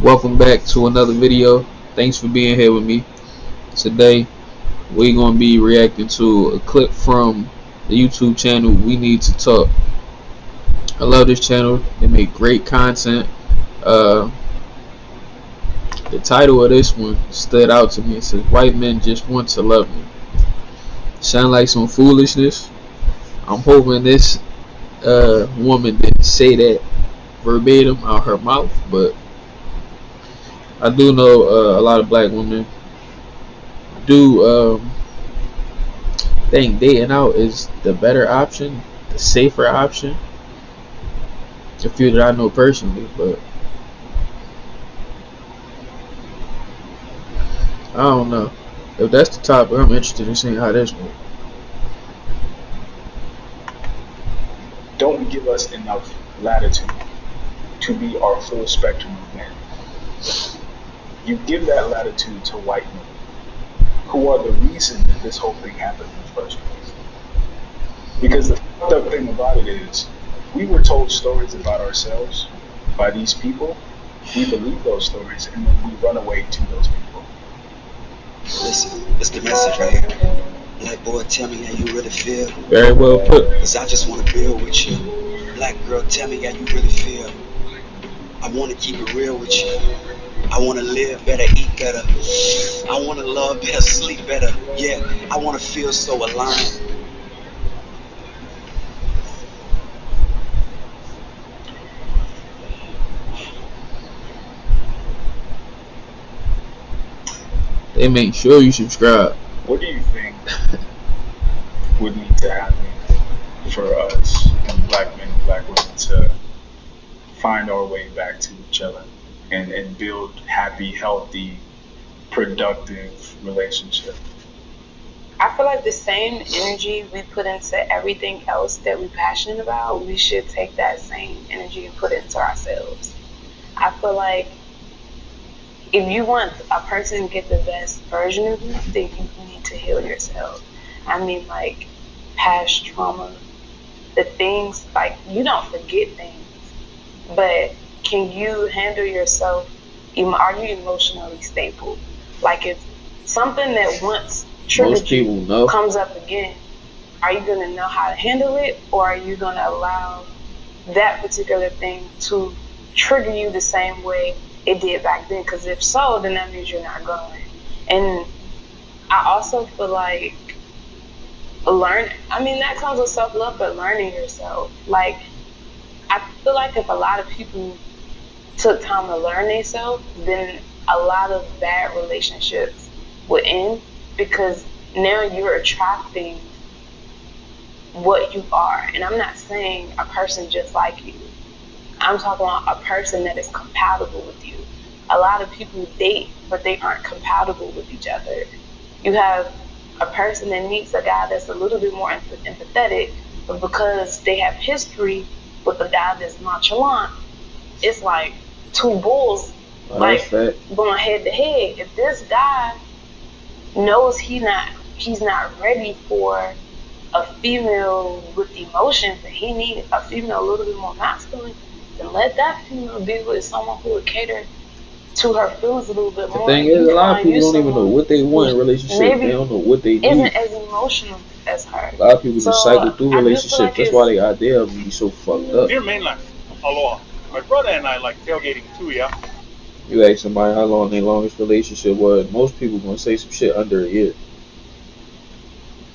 Welcome back to another video. Thanks for being here with me. Today we're going to be reacting to a clip from the YouTube channel We Need to Talk. I love this channel. They make great content. Uh, the title of this one stood out to me. It says, "White Men Just Want to Love Me." Sound like some foolishness. I'm hoping this woman didn't say that verbatim out her mouth, but I do know a lot of black women do think dating out is the better option, the safer option. A few that I know personally, but I don't know. If that's the topic, I'm interested in seeing how this goes. Don't give us enough latitude to be our full spectrum of men. You give that latitude to white men, who are the reason that this whole thing happened in the first place. Because the fucked up thing about it is, we were told stories about ourselves by these people, we believe those stories, and then we run away to those people. Listen, it's the message right here. Black boy, tell me how you really feel. Very well put. Cause I just wanna build with you. Black girl, tell me how you really feel. I wanna keep it real with you. I wanna live better, eat better. I wanna love better, sleep better. Yeah, I wanna feel so aligned. They make sure you subscribe. What do you think would need to happen for us, black men and black women, to find our way back to each other and build happy, healthy, productive relationships? I feel like the same energy we put into everything else that we're passionate about, we should take that same energy and put it into ourselves. I feel like if you want a person to get the best version of you, then you need to heal yourself. I mean, like, past trauma, the things, like, you don't forget things, but can you handle yourself? Are you emotionally stable? Like, if something that once triggered you comes up again, are you going to know how to handle it, or are you going to allow that particular thing to trigger you the same way it did back then? Because if so, then that means you're not growing. And I also feel like that comes with self-love, but learning yourself. Like, I feel like if a lot of people took time to learn themselves, then a lot of bad relationships would end, because now you're attracting what you are. And I'm not saying a person just like you. I'm talking about a person that is compatible with you. A lot of people date, but they aren't compatible with each other. You have a person that meets a guy that's a little bit more empathetic, but because they have history with a guy that's nonchalant, it's like two bulls going head to head. If this guy knows he's not ready for a female with emotions, and he needs a female a little bit more masculine, then let that female be with someone who would cater to her feelings a little bit more. The thing is, a lot of people don't even know what they want in a relationship. They don't know what they need. Isn't as emotional as her. A lot of people just cycle through relationships. Like that's why the idea of them be so fucked up. Dear Mainland, aloha. My brother and I like tailgating too, yeah? You ask somebody how long their longest relationship was, most people gonna say some shit under a year.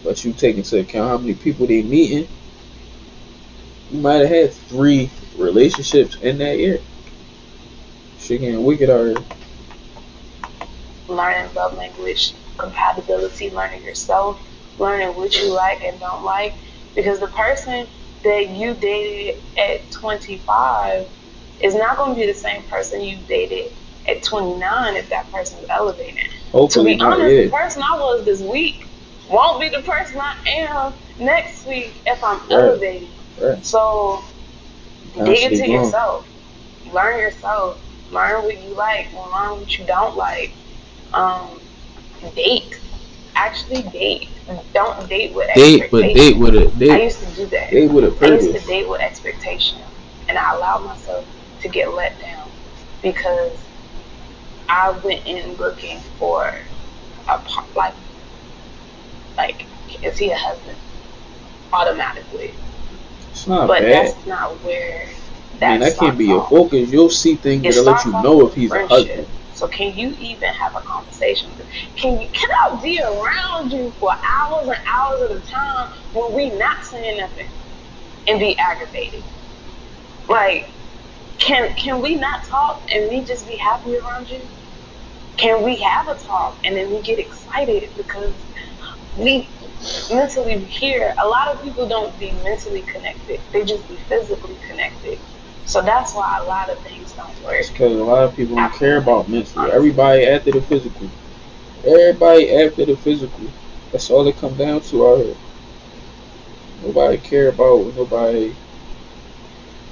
But you take into account how many people they meeting, you might have had 3 relationships in that year. Shit getting wicked already. Learning love language, compatibility, learning yourself, learning what you like and don't like. Because the person that you dated at 25 is not going to be the same person you dated at 29 if that person is elevating. Hopefully to be honest, the person I was this week won't be the person I am next week if I'm elevating. Right. So dig into yourself. Learn yourself. Learn what you like. Learn what you don't like. Date. Actually date. Don't date with expectation. But date with it. I used to do that. Date with a purpose. I used to date with expectation, and I allowed myself to get let down because I went in looking for like is he a husband automatically? It's not But bad. that's not where Man, that that can't be starts your off. focus. You'll see things It that'll let starts you off know with if he's a friendship. husband. So can you even have a conversation? Can I be around you for hours and hours at a time when we not saying nothing and be aggravated? Like, can we not talk and we just be happy around you? Can we have a talk and then we get excited because we mentally here? A lot of people don't be mentally connected. They just be physically connected. So that's why a lot of things don't work. It's because a lot of people don't care about mental. Everybody after the physical. Everybody after the physical. That's all it come down to out here. Nobody care about nobody.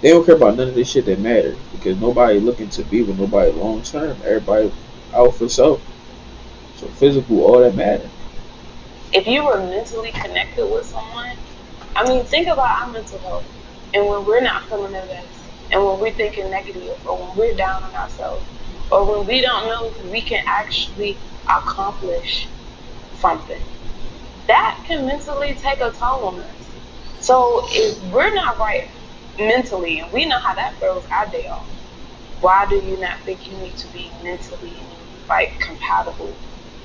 They don't care about none of this shit that matter because nobody looking to be with nobody long term. Everybody out for self. So physical, all that matter. If you were mentally connected with someone, I mean, think about our mental health. And when we're not feeling the best, and when we're thinking negative, or when we're down on ourselves, or when we don't know if we can actually accomplish something, that can mentally take a toll on us. So if we're not right mentally, and we know how that throws our day off, why do you not think you need to be mentally like compatible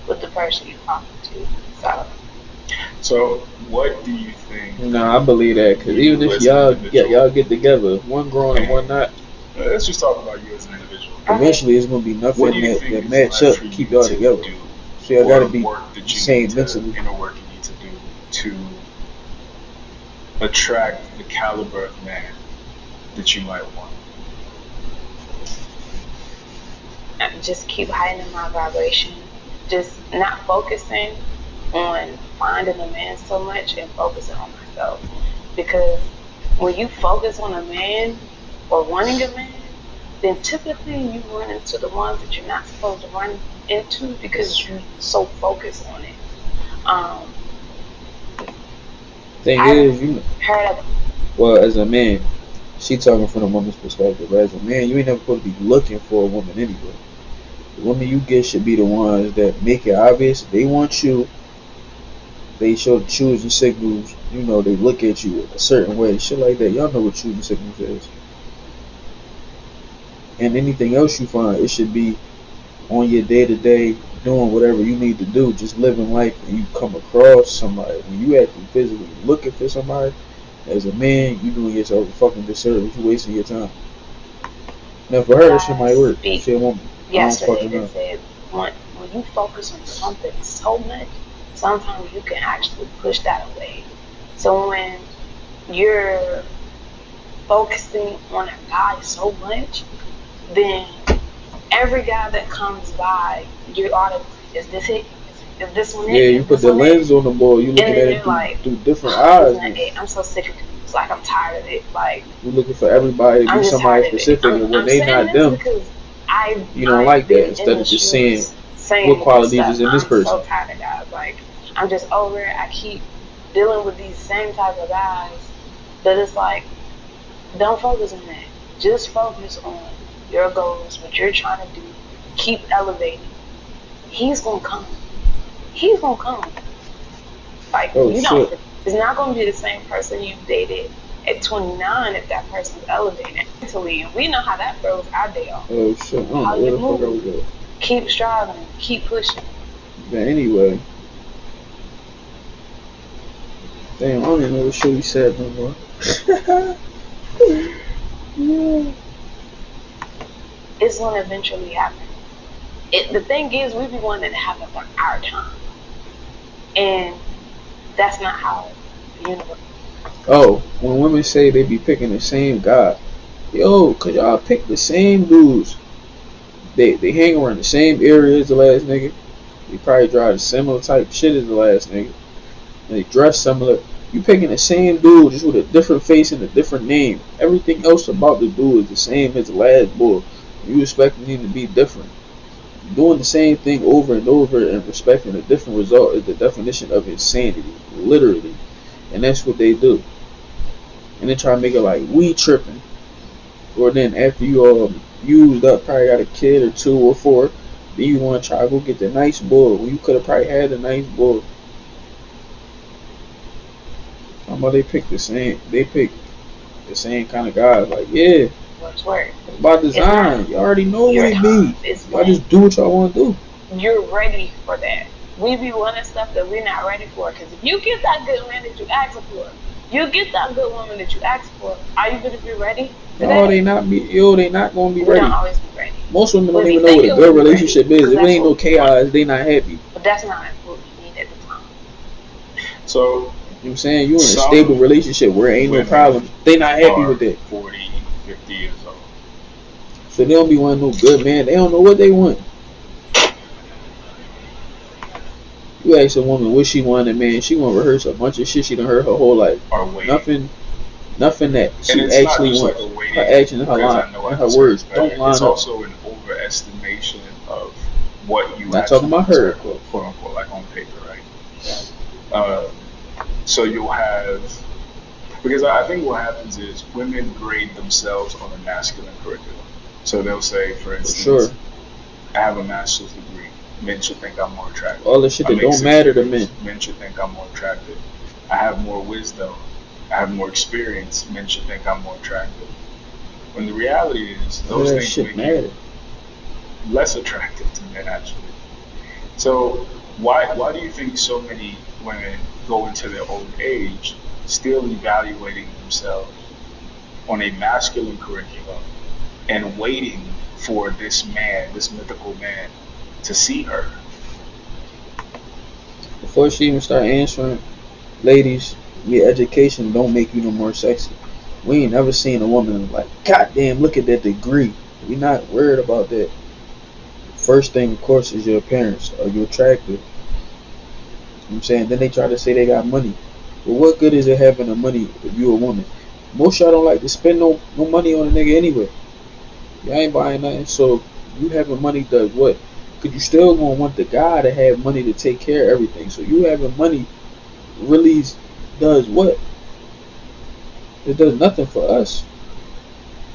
with the person you're talking to? So, what do you think? Nah, I believe that because even if y'all get together, one growing and one not, Let's just talk about you as an individual. eventually it's gonna be What nothing do you think that is match left up for to keep you y'all to together. do, So y'all or gotta be work that you same need to, mentally. inner work you need to do to attract the caliber of man that you might want? Just keep heightening my vibration. Just not focusing on finding a man so much and focusing on myself. Because when you focus on a man or wanting a man, then typically you run into the ones that you're not supposed to run into because you're so focused on it. Thing I is, you heard of well, as a man, she talking from a woman's perspective. But as a man, you ain't never supposed to be looking for a woman anyway. The women you get should be the ones that make it obvious they want you. They show the choosing signals. You know, they look at you a certain way, shit like that. Y'all know what choosing signals is. And anything else you find, it should be on your day to day, doing whatever you need to do, just living life. And you come across somebody when you actually physically looking for somebody. As a man, you doing yourself a fucking disservice. You wasting your time. Now for her, that shit might work. She a woman. yesterday that said when you focus on something so much, sometimes you can actually push that away. So when you're focusing on a guy so much, then every guy that comes by, you ought to, is this it? Is this one it? Yeah, you put the lens on the ball. You looking at it through different eyes. I'm so sick of it. It's like I'm tired of it. Like you looking for everybody to be somebody specific, and when they not them, you don't like that. Instead of just saying what qualities is in this person. I'm so tired of guys. Like I'm just over it. I keep dealing with these same type of guys, but it's like don't focus on that. Just focus on your goals, what you're trying to do. Keep elevating. He's gonna come. He's gonna come. Like you don't. It's not gonna be the same person you dated at 29 if that person's elevated mentally, and we know how that throws our day off. Oh shit! How you move? Keep striving. Keep pushing. But anyway, damn, I don't even know what shit we said no more. Yeah. It's gonna eventually happen. The thing is, we be wanting it to happen on our time, and that's not how the universe. Oh, when women say they be picking the same guy, yo, cause y'all pick the same dudes. They hang around the same area as the last nigga. They probably drive the similar type shit as the last nigga. And they dress similar. You picking the same dude just with a different face and a different name. Everything else about the dude is the same as the last boy. You expecting him to be different. Doing the same thing over and over and expecting a different result is the definition of insanity, literally. And that's what they do. And they try to make it like we tripping. Or then after you all used up, probably got a kid or 2 or 4, Then you want to try to go get the nice bull when you could have probably had the nice bull. How about they pick the same? They pick the same kind of guys. Like, yeah, What's work? it's about design. You already know what it be. Y'all just do what y'all want to do. You're ready for that. We be wanting stuff that we're not ready for. Because if you get that good man that you asked for, you get that good woman that you asked for, are you gonna be ready? No, they not be. They not gonna be We ready. don't always be ready. Most women We don't be even know what a thinking good we're ready, relationship is. because If it that's ain't no what we chaos, they not happy. But that's not what we need at the time. So, You know what I'm saying? You in a Some stable relationship where ain't no women problem. They not happy are with that. 40, 50 years old. So they don't be wanting no good man. They don't know what they want. You ask a woman what she want in a man, she gonna rehearse a bunch of shit she done heard her whole life. Are waiting. Nothing that And she it's actually not just wants. like a waiting, Her actions and her because I line know I and her deserve words better. don't line It's up. also an overestimation of what you Not actually talking about her. deserve, quote unquote, like on paper, right? So you'll have, because I think what happens is women grade themselves on a masculine curriculum. So they'll say, for For instance, sure. I have a master's degree. Men should think I'm more attractive. All the shit I that make don't six matter to figures. men. Men should think I'm more attractive. I have more wisdom. I have more experience. Men should think I'm more attractive. When the reality is, All those that things shit make matter. you less attractive to men, actually. So why do you think so many women go into their old age still evaluating themselves on a masculine curriculum and waiting for this man, this mythical man, to see her? Before she even start answering, ladies, your education don't make you no more sexy. We ain't never seen a woman like, God damn, look at that degree. We not worried about that. First thing, of course, is your appearance. Are you attractive? You know what I'm saying? Then they try to say they got money. Well, what good is it having the money if you a woman? Most y'all don't like to spend no money on a nigga anyway. Y'all ain't buying nothing, so you having money does what? Cause you still gonna want the guy to have money to take care of everything. So you having money really does what? It does nothing for us.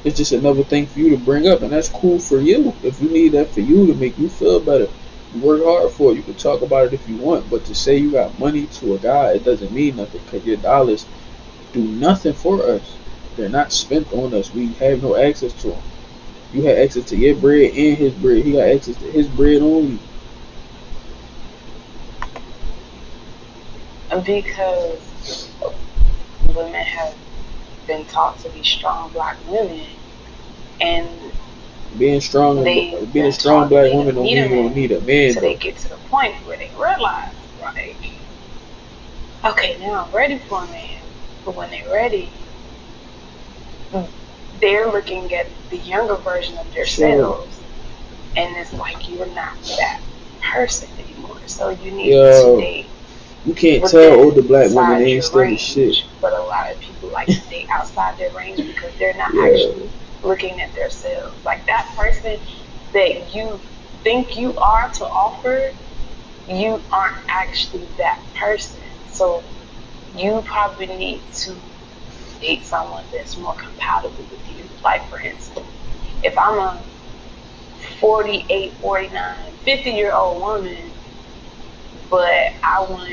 It's just another thing for you to bring up, and that's cool for you. If you need that for you to make you feel better, you work hard for it. You can talk about it if you want, but to say you got money to a guy, it doesn't mean nothing, because your dollars do nothing for us. They're not spent on us. We have no access to them. You had access to your bread and his bread. He got access to his bread only. Because women have been taught to be strong black women, and Being strong they a strong black they woman don't mean you don't need a man so they though. get to the point where they realize, like, okay, now I'm ready for a man. But when they're ready, they're looking at the younger version of themselves, and it's like you're not that person anymore. So you need to date. You can't within tell older black women inside they your ain't studying range, shit. but a lot of people like to date outside their range because they're not Yeah. actually looking at themselves. Like that person that you think you are to offer, you aren't actually that person. So you probably need to date someone that's more compatible with you. Like for instance, if I'm a 48, 49, 50-year-old woman, but I want,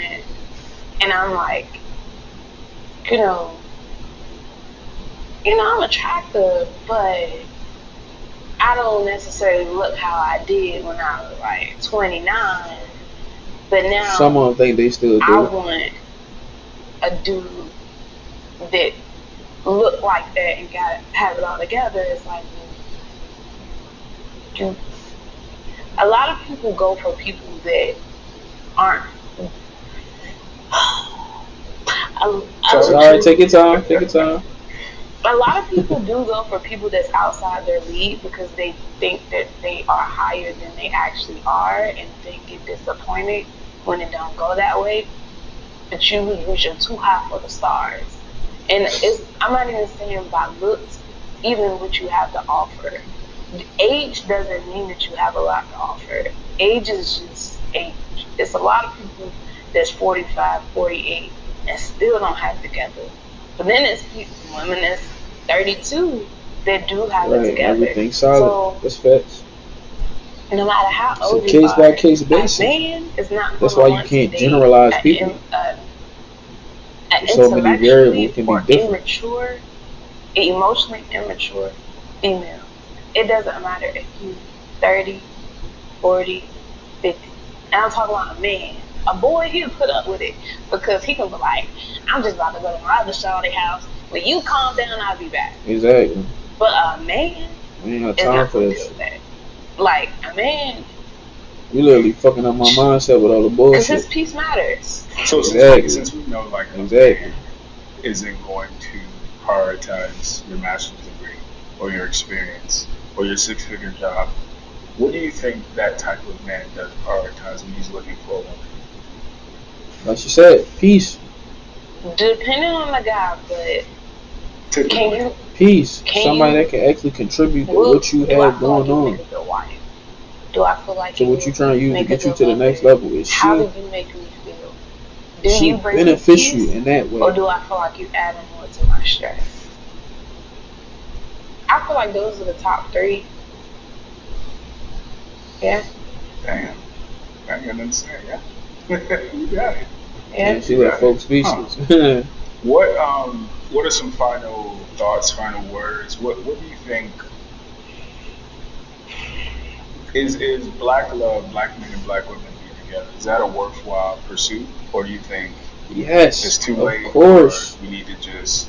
and I'm like, you know, I'm attractive, but I don't necessarily look how I did when I was like 29. But now Some of them think they still I do. want a dude that look like that and have it all together. It's like a lot of people go for people that aren't. Sorry, take your time. Take your time. A lot of people do go for people that's outside their league because they think that they are higher than they actually are, and they get disappointed when it don't go that way. But you was reaching too high for the stars, and I'm not even saying by looks, even what you have to offer. Age doesn't mean that you have a lot to offer. Age is just age. It's a lot of people that's 45, 48, and still don't have it together. But then it's women that's 32 that do have it Right, together. everything solid. So That's facts. no matter how It's a old you case by are, case a basis. man is not That's going why to you want to can't date generalize people. an So many variables intellectually can be or different. immature, emotionally immature female. It doesn't matter if you're 30, 40, 50. And I'm talking about a man. A boy, he'll put up with it because he can be like, I'm just about to go to my other shawty house. When you calm down, I'll be back. Exactly. But a man We ain't got is time not for going to this. deal with that. Like, a man, You literally fucking up my mindset with all the because his bullshit. peace matters. So Exactly. since we know like a Exactly. man isn't going to prioritize your master's degree or your experience or your 6-figure job, what do you think that type of man does prioritize when he's looking for a woman? Like you said, peace. Depending on the guy, but can Typically, you, Peace. Can Somebody you- that can actually contribute to will, what you do I have feel like going you on. make a good wife? Do I feel like So what you trying to use to make a get you good to the next lover? level is How she do you make me feel? Do she you bring me beneficial peace, in that or way. do I feel like you adding more to my stress? I feel like those are the top 3. Yeah, damn, I ain't got nothing to say, yeah. You got it. yeah. And she let folks speechless. What are some final thoughts, final words? What do you think is black love, black men and black women being together? Is that a worthwhile pursuit, or do you think Yes, it's too of late? course. Or we need to just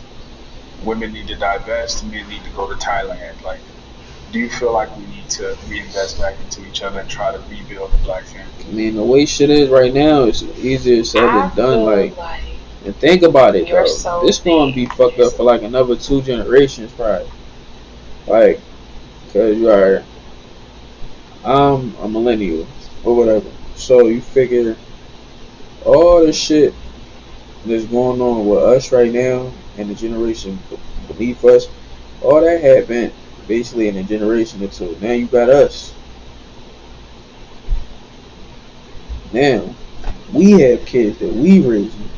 women need to divest, men need to go to Thailand? Like, do you feel like we need to reinvest back into each other and try to rebuild the black family? I mean, the way shit is right now, it's easier said I than done. feel Like, and think about it, you're though. so This gonna be fucked up for like another 2 generations, probably. Like, cause you are, I'm a millennial or whatever. So you figure all the shit that's going on with us right now and the generation beneath us, all that happened basically in a generation or 2. Now you got us. Now we have kids that we raising,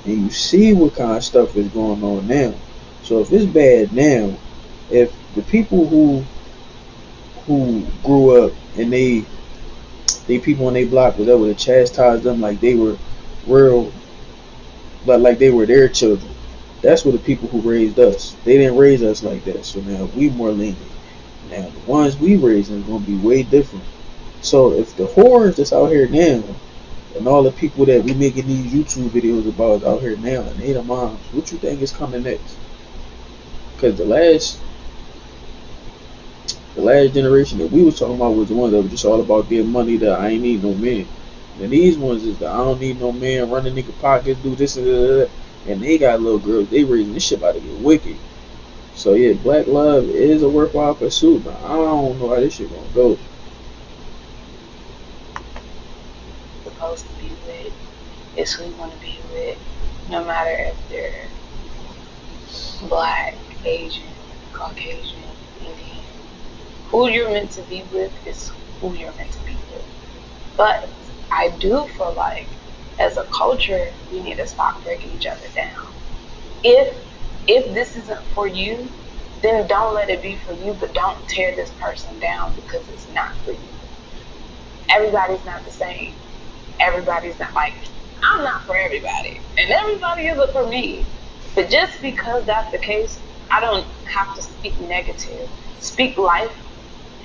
and you see what kind of stuff is going on now. So if it's bad now, if the people who grew up and they people on their block was able to chastise them like they were real, but like they were their children, that's what the people who raised us. They didn't raise us like that. So now we more lenient. Now the ones we raising is gonna be way different. So if the whores that's out here now and all the people that we making these YouTube videos about is out here now and they the moms, what you think is coming next? Because the last generation that we was talking about was the ones that were just all about getting money, that I ain't need no man. And these ones is the I don't need no man, run a nigga pockets, do this and that. And they got little girls, they raising this shit about to get wicked. So yeah, black love is a worthwhile pursuit, but I don't know how this shit gonna go. Supposed to be with is who you want to be with, no matter if they're black, Asian, Caucasian, Indian. Who you're meant to be with is who you're meant to be with. But I do feel like as a culture, we need to stop breaking each other down. If this isn't for you, then don't let it be for you, but don't tear this person down because it's not for you. Everybody's not the same. Everybody's not like, I'm not for everybody, and everybody isn't for me. But just because that's the case, I don't have to speak negative. Speak life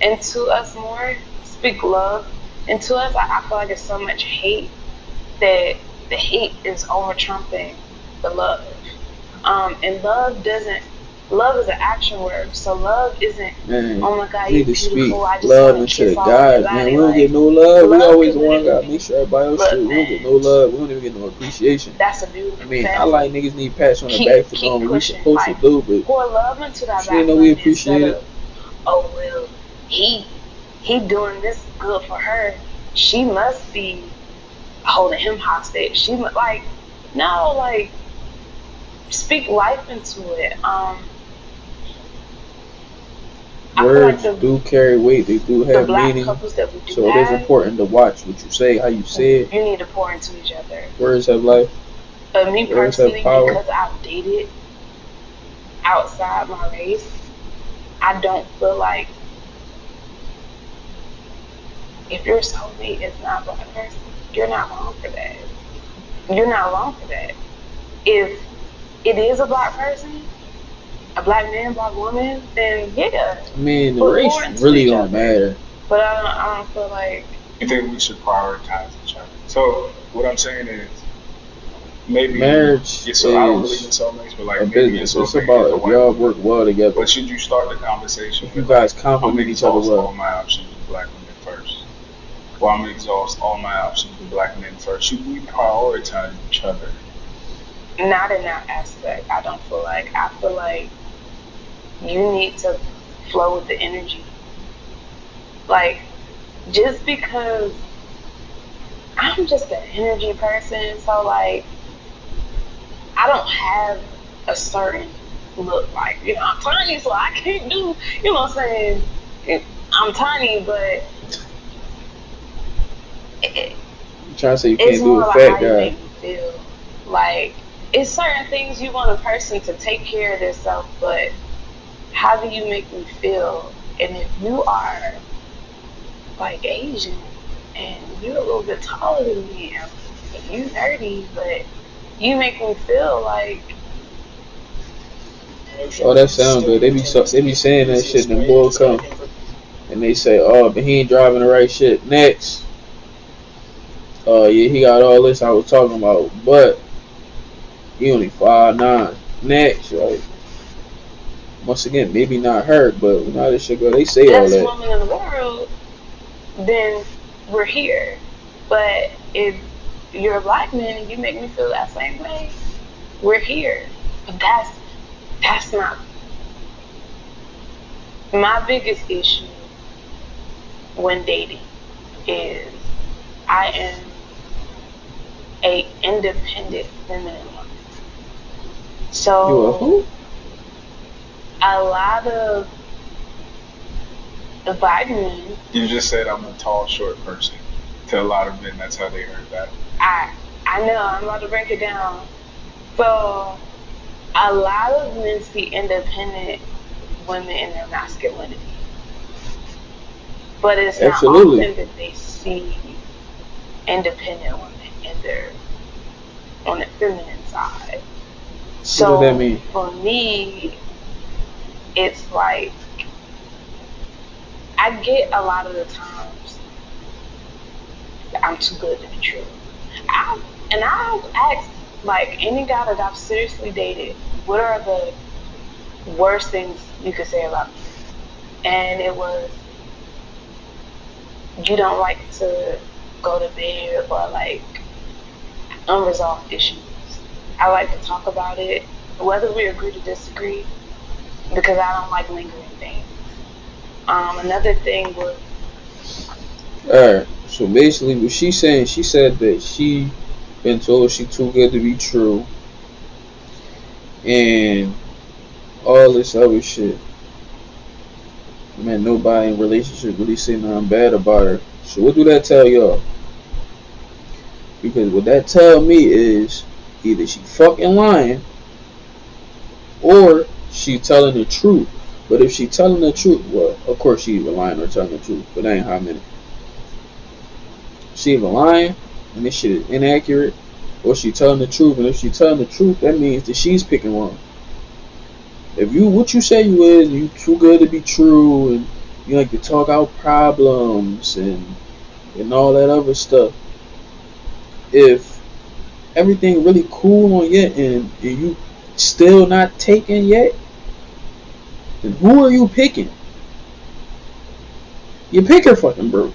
into us more. Speak love into us. I feel like there's so much hate that the hate is over trumping the love. And love is an action word. So love isn't, Man, oh my God, we you're need to speak beautiful, I just love want to into kiss the all God. everybody. Man, we don't Like, get no love. We love always can the one gotta literally- make sure everybody else Look, do. We don't get no love. We don't even get no appreciation. That's a beautiful I mean, thing. I like niggas need pats on the Keep- back for keep doing what we pushing, supposed like, to do, but pour love into that she didn't know we back appreciate instead it. of, oh well, he doing this good for her. She must be holding him hostage. She like, no, like, speak life into it. I feel Words like do carry weight. They do the have black meaning. couples that we do So it is have, important to watch what you say, how you say it. you need to pour into each other. Words have life. But me Words have personally, power. because I've dated outside my race, I don't feel like if your soulmate is not a black person, you're not wrong for that. You're not wrong for that. If it is a black person, a black man, black woman, then yeah. I mean, the Put race more into really each don't other. matter. But I don't feel like You think we should prioritize each other? So what I'm saying is, maybe Marriage yeah, so I don't believe is in soulmates, but like a maybe business. your It's soulmate about is the if white y'all woman. work well together. But should you start the conversation If you with guys I'm compliment gonna each other exhaust all well. my options with black women first, or I'm gonna exhaust all my options with black men first? Should we prioritize each other? not in that aspect. I don't feel like. I feel like you need to flow with the energy. Like, just because I'm just an energy person, so like I don't have a certain look. Like, I'm tiny, so I can't do. You know what I'm saying? I'm tiny, but it, You trying to say you it's can't do more a like fat how you guy. make me feel. Like, it's certain things you want a person to take care of themselves, but how do you make me feel? And if you are like Asian and you're a little bit taller than me, and you nerdy, but you make me feel like Oh, that sound good. They be saying that shit, and then boy come and they say, oh, but he ain't driving the right shit. Next, yeah, he got all this I was talking about, but he only 5'9". Next, like, once again, maybe not her, but when how this shit go, they say all best that. woman in the world, then we're here. But if you're a black man and you make me feel that same way, we're here. But that's not my biggest issue when dating. Is I am a independent feminine woman. You a So who? a lot of the black men, You just said I'm a tall, short person. To a lot of men, that's how they heard that. I know I'm about to break it down. So a lot of men see independent women in their masculinity, but it's not Absolutely. often that they see independent women in their on the feminine side. What does So that mean? for me, it's like I get a lot of the times that I'm too good to be true. I've asked like any guy that I've seriously dated, what are the worst things you could say about me? And it was, you don't like to go to bed, or like unresolved issues. I like to talk about it, whether we agree to disagree, because I don't like lingering things. Another thing was, Alright, so basically what she's saying, she said that she been told she too good to be true and all this other shit. Man, nobody in relationship really say nothing bad about her. So what do that tell y'all? Because what that tell me is either she fucking lying or she telling the truth. But if she telling the truth, well, of course she either lying or telling the truth, but that ain't how many. She either lying and this shit is inaccurate, or she telling the truth, and if she telling the truth, that means that she's picking wrong. If you what you say you is, and you too good to be true, and you like to talk out problems and all that other stuff. If everything really cool on yet, and you still not taken yet, then who are you picking? Your picker fucking broke.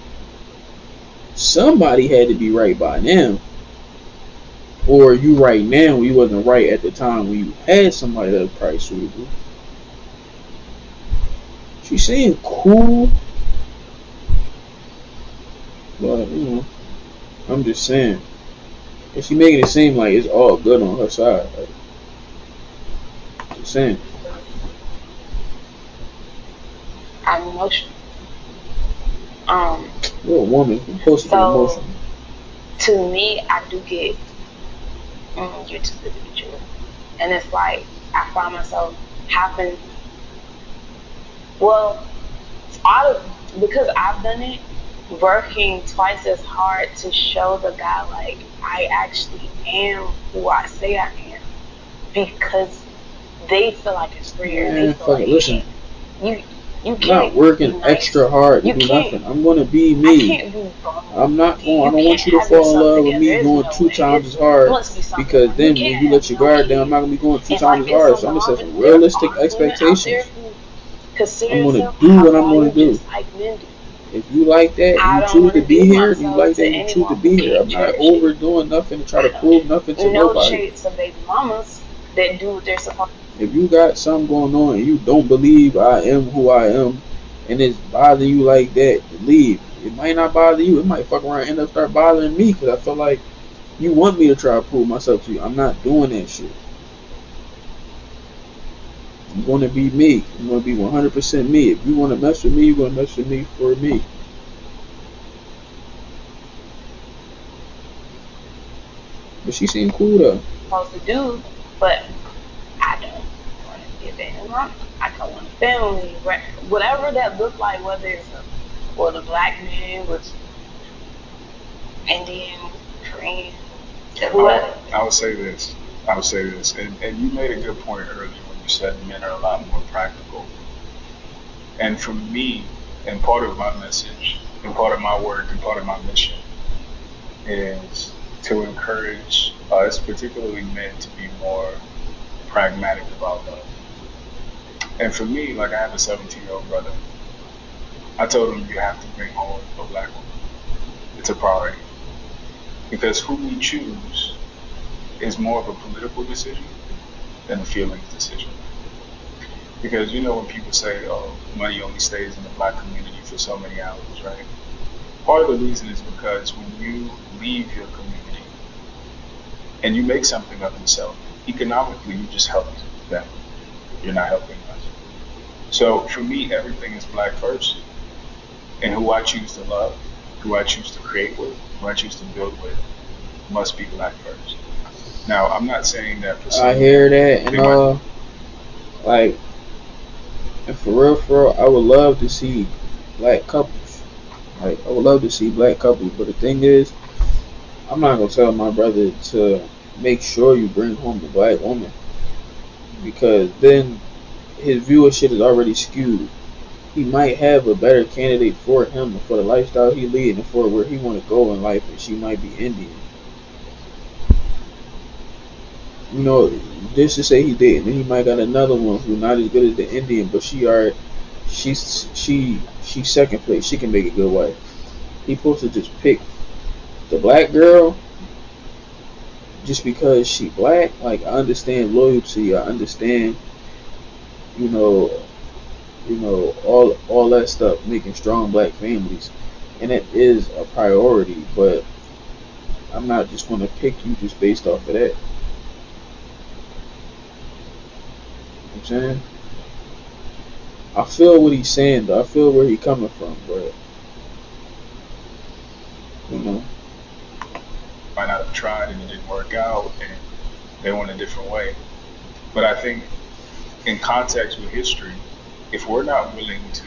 Somebody had to be right by now. Or you right now, you wasn't right at the time when you had somebody that was probably suitable. She seemed cool, but I'm just saying. And she making it seem like it's all good on her side. Like, just saying. I'm emotional. You're a woman. You're supposed to be So emotional. to me, I do get you're too good to be true, and it's like I find myself having, well, out of because I've done it, working twice as hard to show the guy like I actually am who I say I am because they feel like it's rare. They Man, feel fuck like it. Listen, you I'm can't not be working nice. extra hard to You do can't. nothing. I'm gonna be I me. can't be vulnerable. I'm not going. I You don't can't want you to have fall in yourself love with together. me There's going no 2 way. times as It hard. must be something Because wrong. You then can't when you have let your no guard down, I'm kids. not gonna be going 2 And times like as it's hard. some So I'm gonna set women, some there realistic are women out there expectations. who consider I'm gonna themselves do high what I'm gonna value do. just like men do. If you like that and I you don't choose want to to be do here, and you myself like to that and you choose to anyone be who here, I'm can't not cherish me. overdoing nothing to try to prove nothing to No nobody. shade to baby mamas that do what they're supposed to. If you got something going on and you don't believe I am who I am, and it's bothering you like that, leave. It might not bother you. It might fuck around and end up start bothering me because I feel like you want me to try to prove myself to you. I'm not doing that shit. I'm going to be me. I'm going to be 100% me. If you want to mess with me, you're going to mess with me for me. But she seemed cool though. Supposed to do, but I don't want to give in. I don't want a family, whatever that look like, whether it's a black man with Indian, Korean, whoever. I would say this. And you made a good point earlier when you said men are a lot more practical. And for me, and part of my message, and part of my work, and part of my mission is to encourage us, particularly men, to be more pragmatic about love. And for me, like I have a 17-year-old brother. I told him you have to bring home a black woman. It's a priority. Because who we choose is more of a political decision than a feelings decision. Because you know when people say, oh, money only stays in the black community for so many hours, right? Part of the reason is because when you leave your community and you make something of yourself, economically you just helped them. You're not helping us. So for me, everything is black first. And who I choose to love, who I choose to create with, who I choose to build with, must be black first. Now, I'm not saying that for some I hear that, and like, and for real, I would love to see black couples. Like, I would love to see black couples, but the thing is, I'm not gonna tell my brother to make sure you bring home a black woman, because then his viewership is already skewed. He might have a better candidate for him and for the lifestyle he lead and for where he want to go in life, and she might be Indian. You know, just to say he did, and then he might got another one who's not as good as the Indian, but she's second place. She can make a good wife. He supposed to just pick the black girl just because she black. Like, I understand loyalty. I understand, you know, all that stuff, making strong black families, and it is a priority. But I'm not just gonna pick you just based off of that. You know what I'm saying? I feel what he's saying though. I feel where he's coming from, but you know, might not have tried and it didn't work out and they went a different way. But I think in context with history, if we're not willing to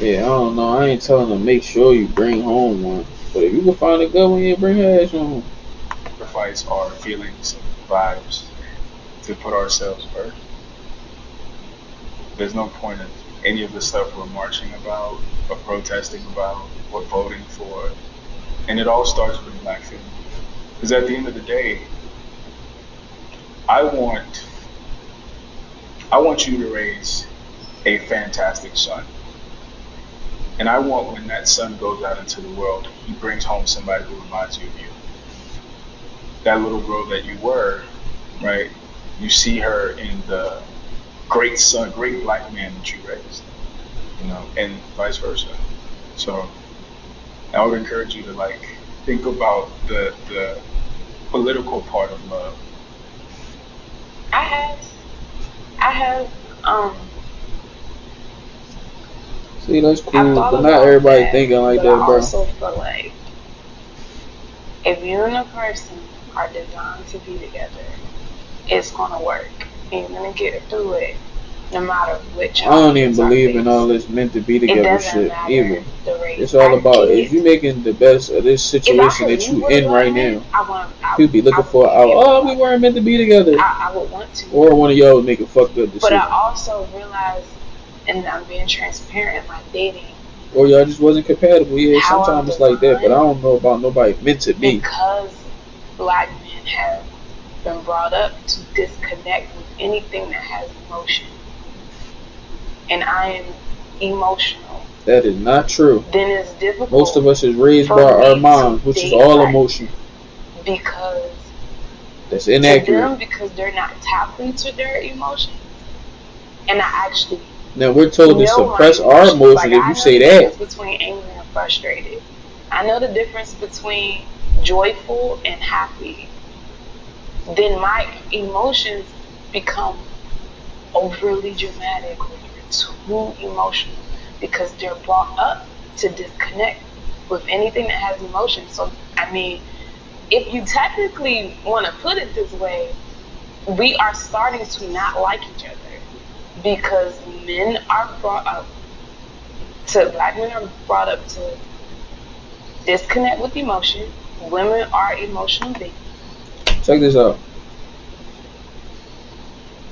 yeah, I don't know. I ain't telling them make sure you bring home one, but if you can find a good one, yeah, bring her ass home. sacrifice our feelings and vibes to put ourselves first, there's no point in any of the stuff we're marching about or protesting about or voting for. And it all starts with black family. Because at the end of the day, I want you to raise a fantastic son. And I want when that son goes out into the world, he brings home somebody who reminds you of you. That little girl that you were, right? You see her in the great son, great black man that you raised, and vice versa. So I would encourage you to think about the political part of love. I have See, that's I've cool, thought but about not everybody that, thinking like but that, I bro. also feel like if you and a person are designed to be together, it's gonna work. And you're gonna get through it. no matter which. I don't even options are believe in all faced. this meant to be It together doesn't shit matter either. the race. It's all I about get if it. you making the best of this If I situation could that live you with a in black right man, now. I People be looking would for be out. able Oh, to. we weren't meant to be together, I would want to. or one of y'all would make a fucked up But I decision, also realize, and I'm being transparent, like dating, or y'all just wasn't compatible. Yeah, how I'm sometimes it's like that, but I designed, don't know about nobody meant to be. because black men have been brought up to disconnect with anything that has emotion, and I am emotional, That is not true. then it's difficult Most of us is raised for by our me moms, to which is date all black emotion. because That's to inaccurate. them, because they're not tapping to their emotions, and I actually Now we're told to know my suppress our emotions. emotions. Like, If I you know say the that, difference between angry and frustrated. I know the difference between joyful and happy. Then my emotions become overly dramatic or too emotional because they're brought up to disconnect with anything that has emotion. So, I mean, if you technically want to put it this way, we are starting to not like each other because men are brought up to, black men are brought up to disconnect with emotion. Women are emotional beings. check this out.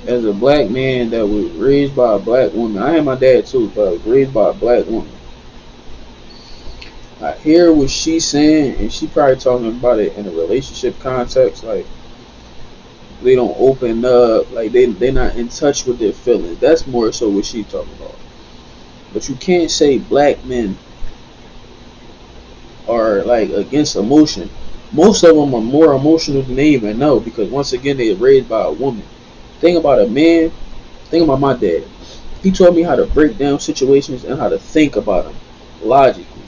As a black man that was raised by a black woman, I had my dad too, but I was raised by a black woman. I hear what she's saying, and she probably talking about it in a relationship context, like they don't open up, like they're not in touch with their feelings. That's more so what she talking about. But you can't say black men are like against emotion. Most of them are more emotional than they even know because once again they're raised by a woman. Think about a man. Think about my dad. He taught me how to break down situations and how to think about them logically.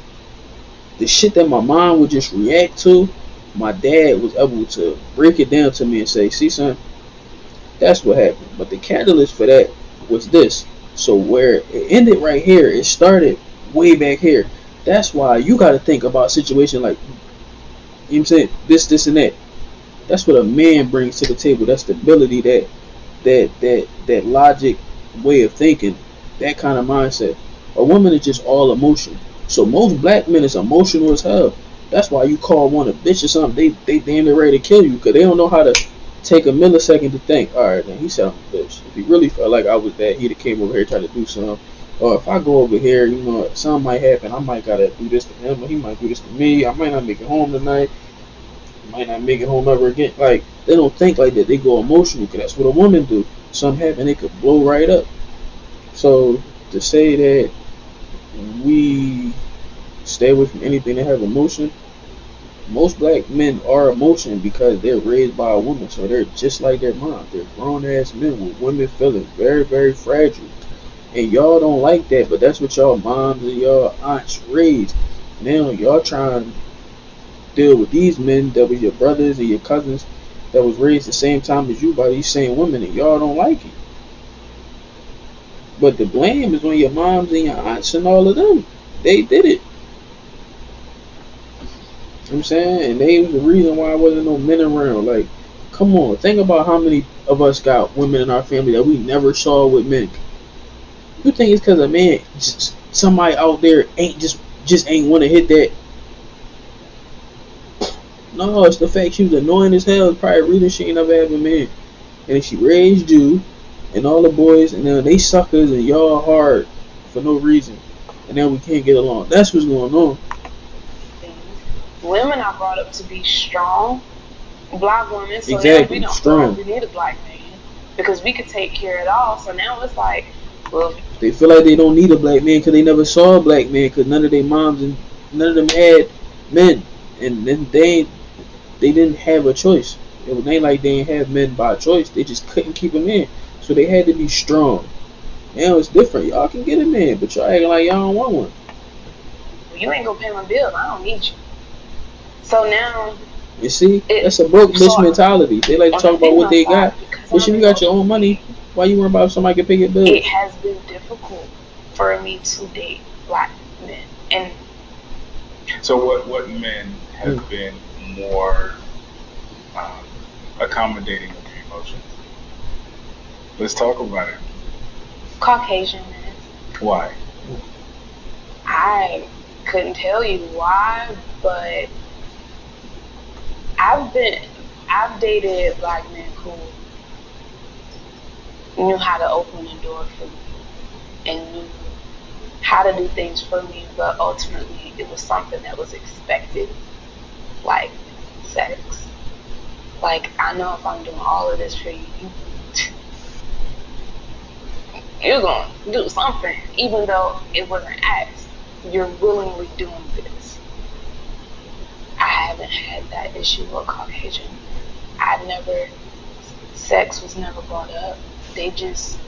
The shit that my mom would just react to, my dad was able to break it down to me and say, "See, son, that's what happened." But the catalyst for that was this. So where it ended right here, it started way back here. That's why you got to think about situations like, you know what I'm saying, this, and that. That's what a man brings to the table. That's the ability, that logic way of thinking, that kind of mindset. A woman is just all emotion. So most black men is emotional as hell. That's why you call one a bitch or something. They damn near ready to kill you because they don't know how to take a millisecond to think. All right, then he said I'm a bitch. If he really felt like I was that, he'd have came over here trying to do something. Or if I go over here, you know, something might happen. I might gotta do this to him, or he might do this to me. I might not make it home tonight. I might not make it home ever again. Like they don't think like that. They go emotional because that's what a woman do. Something happen, they could blow right up. So to say that we stay away from anything that have emotion, most black men are emotion because they're raised by a woman, so they're just like their mom. They're grown ass men with women feeling very, very fragile. And y'all don't like that, but that's what y'all moms and y'all aunts raised. Now y'all trying to deal with these men that was your brothers and your cousins that was raised the same time as you by these same women, and y'all don't like it. But the blame is on your moms and your aunts and all of them. They did it. You know what I'm saying? And they was the reason why there wasn't no men around. Like, come on, think about how many of us got women in our family that we never saw with men. You think it's because a man, somebody out there ain't just ain't want to hit that? No, it's the fact she was annoying as hell. It's probably a reason she ain't never had a man. And she raised you and all the boys, and then they suckers and y'all hard for no reason. And then we can't get along. That's what's going on. Women are brought up to be strong, black women. So Exactly, now we don't strong. feel like we need a black man because we could take care of it all. So now it's like, well, They feel like they don't need a black man because they never saw a black man because none of their moms and none of them had men, and then they didn't have a choice. It ain't like they didn't have men by choice. They just couldn't keep them in, so they had to be strong. Now it's different. Y'all can get a man, but y'all acting like y'all don't want one. you ain't gonna pay my bills. I don't need you. So now, You see, that's a broke bitch mentality. They like to talk about what they got. But if you got your own money, why you worry about if somebody can pay your bills? It has been difficult for me to date black men. And so what men have been more accommodating of your emotions? Let's talk about it. Caucasian men. Why? I couldn't tell you why, but I've dated black men who knew how to open the door for me and knew how to do things for me, but ultimately it was something that was expected, like sex. Like, I know if I'm doing all of this for you, you're gonna do something, even though it wasn't asked. You're willingly doing this. I haven't had that issue with Caucasian. Sex was never brought up. They just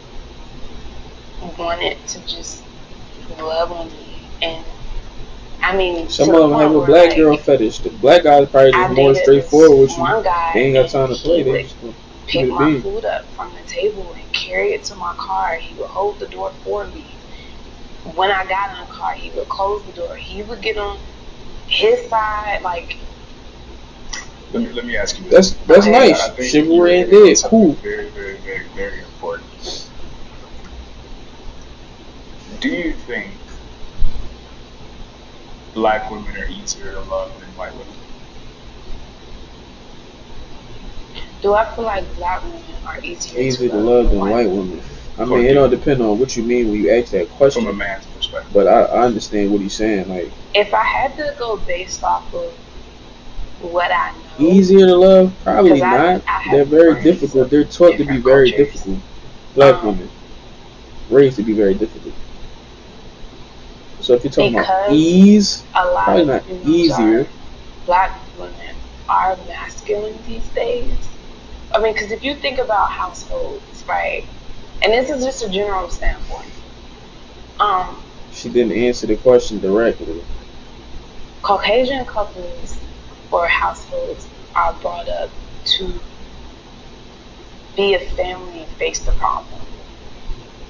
wanted to just love on me. And I mean, Some to of the them have point a where, black like, girl fetish. The black guys probably I just more dated straightforward with this you. one guy, They ain't got and time to play. he They would just gonna keep pick it my being. food up from the table and carry it to my car. He would hold the door for me. When I got in the car, he would close the door. He would get on his side, like, Let me ask you this. That's Okay. nice. I think Chivalry you ain't hit on dead. something Cool. very, very, very, very important. Do you think black women are easier to love than white women? do I feel like black women are easier Easy to to love than white women. I mean, it don't depend on what you mean when you ask that From a question. man's perspective. But I understand what he's saying. Like, If I had to go based off of what I know, easier to love? Probably 'cause not. I have They're very friends difficult. of They're taught to be different very cultures. difficult. Black Um, women. Raised to be very difficult. So if you're talking about Because ease, a lot probably of not females easier. black women are masculine these days. I mean, because if you think about households, right, and this is just a general standpoint, She didn't answer the question directly. Caucasian couples or households are brought up to be a family and face the problem.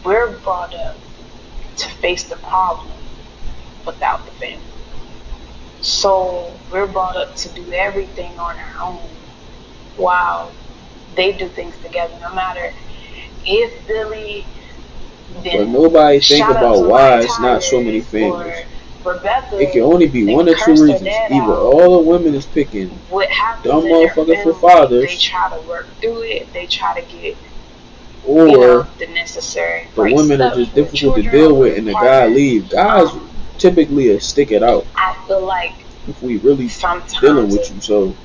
We're brought up to face the problem without the family. So we're brought up to do everything on our own while they do things together. No matter if Billy But then nobody think shot up about somebody's why it's not so many tires, families. or Rebecca It can only be then one or two cursed her reasons. dad Either out. all the women is picking What happens dumb in their motherfuckers for family, fathers, they try to work through it. They try to get, or the necessary the right women are stuff just for the difficult to children deal or with the and the guy partner. leave. Guys typically stick it out I feel like if we really dealing sometimes with you. So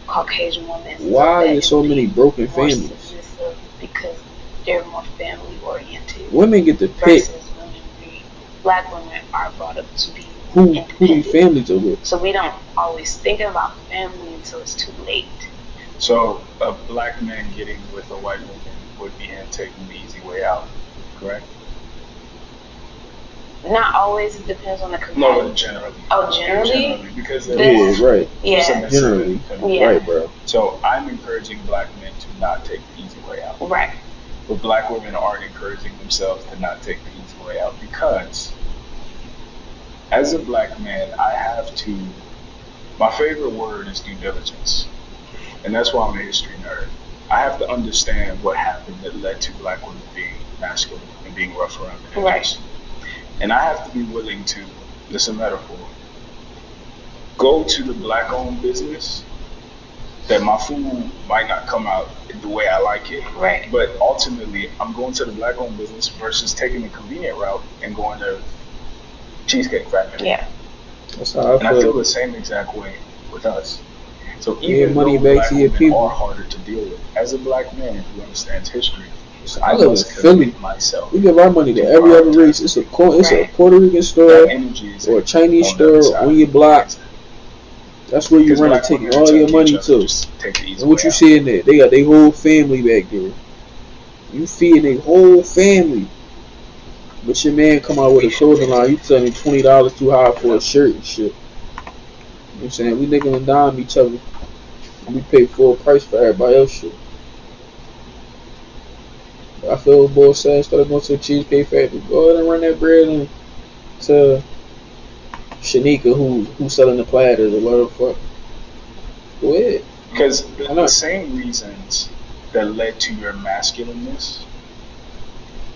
Caucasian women why is so many broken more families? submissive because they're more family oriented Women get to pick versus women. Black women are brought up to be who these independent. families are with. So we don't always think about family until it's too late. So a black man getting with a white woman would be him taking the easy way out, correct? Not always. It depends on the No, community. but generally. Oh, generally? Because Then- there's Yeah, right. Yeah. submissive Generally. and feminine. Yeah. Right, bro. So I'm encouraging black men to not take the easy way out. Right. But black women aren't encouraging themselves to not take the easy way out because as a black man, I have to, my favorite word is due diligence. And that's why I'm a history nerd. I have to understand what happened that led to black women being masculine and being rough around the edges. Right. And I have to be willing to, this is a metaphor, go to the black owned business that my food might not come out the way I like it. Right. But ultimately, I'm going to the black owned business versus taking the convenient route and going to Cheesecake Factory. Yeah. That's how And I I feel feel. the same exact way with us. So Give even money though back black to your women people. are harder to deal with, as a black man who understands history, I I live in must Philly. commit myself. We give our money to every other race. It's a Right. Puerto Rican That store energy is or a Chinese on the other store side on your block. of That's where you Because run and black take women all your attack money each other, to. just take the easy And what way you out. see in there, they got their whole family back there. You feeding their whole family. But your man come out with a clothing line, you tell me $20 too high for a shirt and shit. You know what I'm saying? We nickel and dime each other. And we pay full price for everybody else shit. I feel both said instead of going to a Cheesecake Factory, go ahead and run that bread in to Shanika who's selling the platters or whatever the fuck. Go ahead. Because Why the not? same reasons that led to your masculineness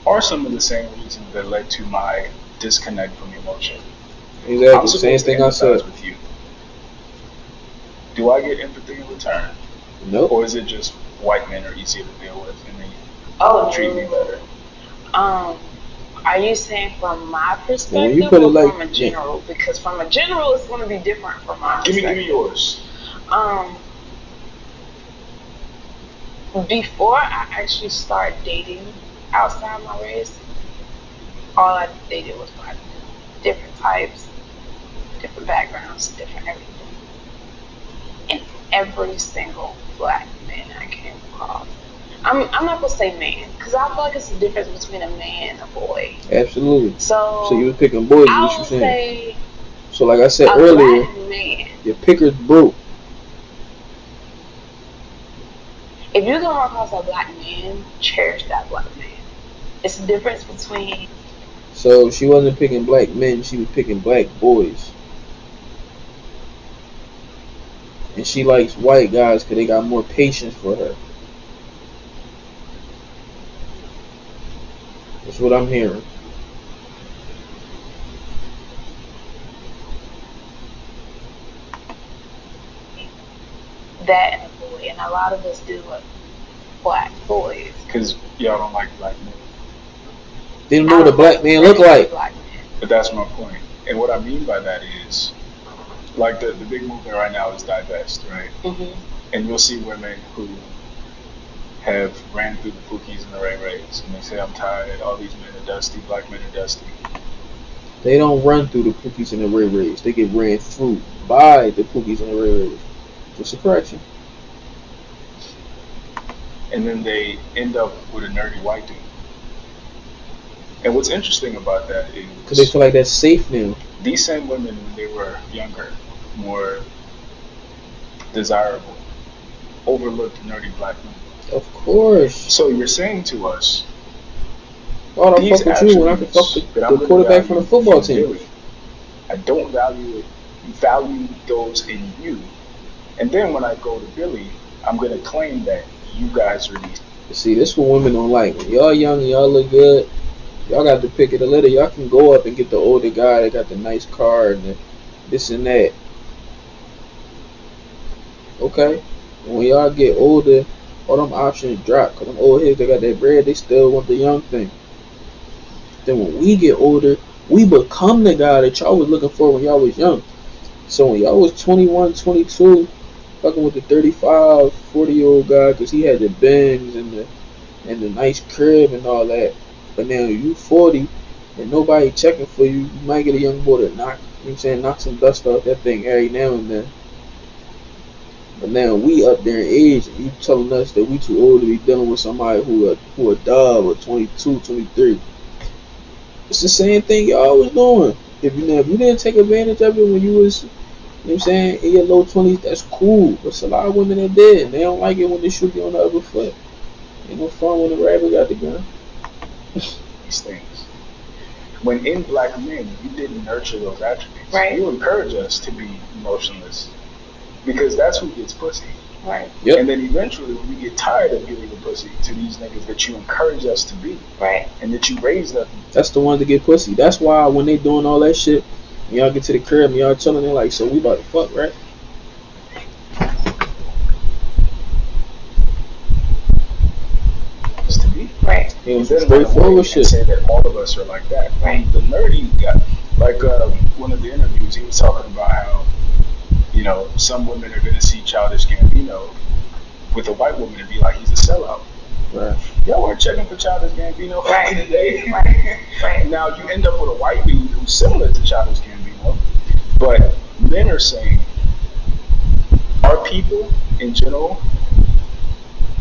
are some of the same reasons that led to my disconnect from emotion. I'm Exactly. Same supposed to thing I said. empathize with you. Do I get empathy in return? Nope. Or is it just white men are easier to deal with and they Oh, treat me better? Are you saying from my When perspective you put it or like, from a general? Because from a general, it's going to be different from my Give perspective. me yours. Before I actually started dating outside my race, all I dated was black men. Different types, different backgrounds, different everything. And every single black man I came across, I'm not gonna say man, because I feel like it's the difference between a man and a boy. absolutely. So So you was picking boys, is I what you would saying? say So like I said a earlier, black man. your picker's broke. If you come across a black man, cherish that black man. It's the difference between So she wasn't picking black men, she was picking black boys. And she likes white guys because they got more patience for her. That's what I'm hearing. that and a boy, and a lot of us do with black boys. Because y'all don't like black men. They don't know what a black man look like. Black men. But that's my point. And what I mean by that is, like the big movement right now is divest, right? Mm-hmm. And you'll see women who have ran through the Pookies and the Ray Rays, and they say, I'm tired, all these men are dusty, black men are dusty. They don't run through the Pookies and the Ray Rays. They get ran through by the Pookies and the Ray Rays. Just a correction. And then they end up with a nerdy white dude. And what's interesting about that is, Because they feel like that's safe now. these same women, when they were younger, more desirable, overlooked nerdy black men. Of course. So you're saying to us, Why don't these fuck with you when I can fuck attributes the that I'm gonna quarterback from the value football from team? Billy, I don't value those in you. And then when I go to Billy, I'm going to claim that you guys are these. See, this is what women don't like. When y'all young and y'all look good, y'all got the pick of the litter. Y'all can go up and get the older guy that got the nice car and the this and that. Okay? When y'all get older, all them options drop. Because them old heads that got that bread, they still want the young thing. Then when we get older, we become the guy that y'all was looking for when y'all was young. So when y'all was 21, 22, fucking with the 35, 40-year-old guy because he had the Benz and the nice crib and all that. But now you 40 and nobody checking for you. You might get a young boy to knock, you know what I'm saying, knock some dust off that thing every now and then. But now we up there in age and you telling us that we too old to be dealing with somebody who a dub or 22, 23. It's the same thing y'all was doing. If you didn't take advantage of it when you was, you know what I'm saying, in your low 20s, that's cool. But it's a lot of women that did, and they don't like it when they shoot you on the other foot. Ain't no fun when the rabbit got the gun. These things. When in black men, you didn't nurture those attributes. Right. You encourage us to be emotionless because that's who gets pussy. Right. Yep. And then eventually, when we get tired of giving the pussy to these niggas that you encourage us to be, Right. and that you raised up, That's the ones that get pussy. That's why when they doing all that shit, and y'all get to the crib and y'all chilling, they're like, so we about to fuck, right? us to be. Right. It was Instead of running away straightforward and shit. say that all of us are like that. Right. The nerdy guy, like one of the interviews, he was talking about how, you know, some women are going to see Childish Gambino with a white woman and be like, he's a sellout. Right. Y'all weren't checking for Childish Gambino back in the day. Right. Right. Now you end up with a white dude who's similar to Childish Gambino, but men are saying, our people in general,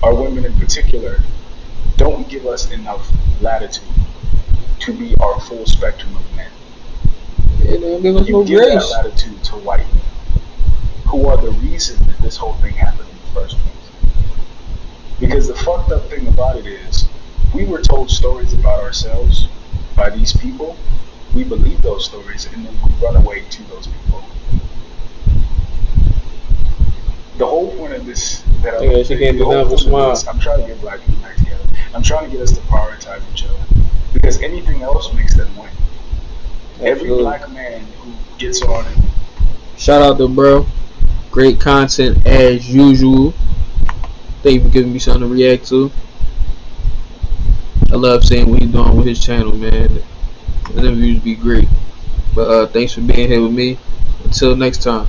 our women in particular, don't give us enough latitude to be our full spectrum of men. Yeah, they don't give us You no give that grace. latitude to white men, who are the reason that this whole thing happened in the first place. Because the fucked up thing about it is, we were told stories about ourselves by these people, we believe those stories, and then we run away to those people. The whole point of this, that Yeah, she can't the whole deny the point of smile. this, I'm trying to get black people back together. I'm trying to get us to prioritize each other. because anything else makes them win. Every Absolutely. black man who gets on it, Shout out to bro. Great content as usual. Thank you for giving me something to react to. I love seeing what he's doing with his channel, man. His interviews be great. But thanks for being here with me. Until next time.